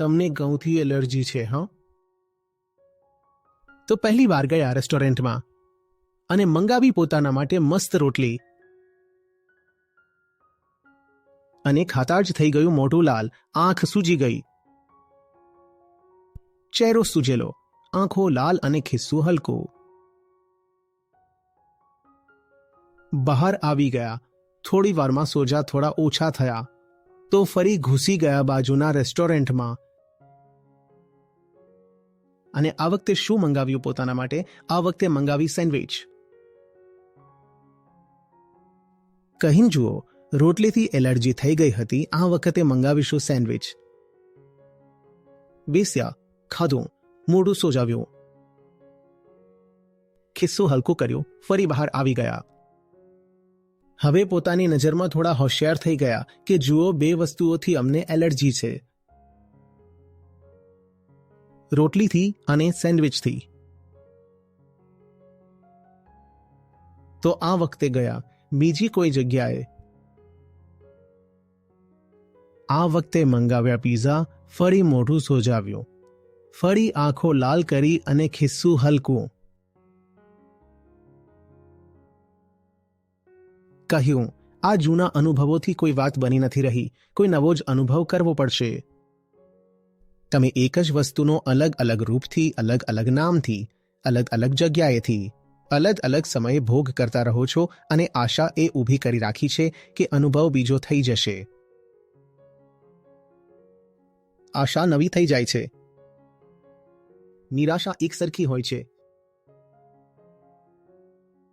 તમને ઘઉંથી એલર્જી છે? હા, તો પહેલી વાર ગયા રેસ્ટોરન્ટમાં અને મંગાવી પોતાના માટે મસ્ત રોટલી, અને ખાતા જ થઈ ગયું મોઢું લાલ, આંખ સૂજી ગઈ, ચહેરો સૂજેલો, આંખો લાલ અને ખિસ્સું હલકું. બહાર આવી ગયા. થોડી વારમાં સોજા થોડા ઓછા થયા તો ફરી ઘૂસી ગયા બાજુના રેસ્ટોરન્ટમાં. અને આ વખતે શું મંગાવ્યું પોતાના માટે? આ વખતે મંગાવી સેન્ડવિચ. કહીને જુઓ, રોટલીથી એલર્જી થઈ ગઈ હતી, આ વખતે મંગાવીશું સેન્ડવિચ. બેસ્યા, ખાધું, મોઢું સોજાવ્યું, ખિસ્સું હલકું કર્યું, ફરી બહાર આવી ગયા. હવે પોતાની નજરમાં થોડા હોશિયાર થઈ ગયા કે જુઓ, બે વસ્તુઓથી અમને એલર્જી છે, રોટલીથી અને સેન્ડવિચથી. તો આ વખતે ગયા બીજી કોઈ જગ્યાએ. આ વખતે મંગાવ્યા પીઝા. ફરી મોઢું સોજાવ્યું, ફરી આંખો લાલ કરી અને ખિસ્સું હલકું. કહ્યું, આ જૂના અનુભવોથી કોઈ વાત બની નથી રહી, કોઈ નવો જ અનુભવ કરવો પડશે. તમે એક જ વસ્તુનો અલગ અલગ રૂપથી, અલગ અલગ નામથી, અલગ અલગ જગ્યાએથી, અલગ અલગ સમયે ભોગ કરતા રહો છો અને આશા એ ઊભી કરી રાખી છે કે અનુભવ બીજો થઈ જશે. આશા નવી થઈ જાય છે, નિરાશા એક સરખી હોય છે.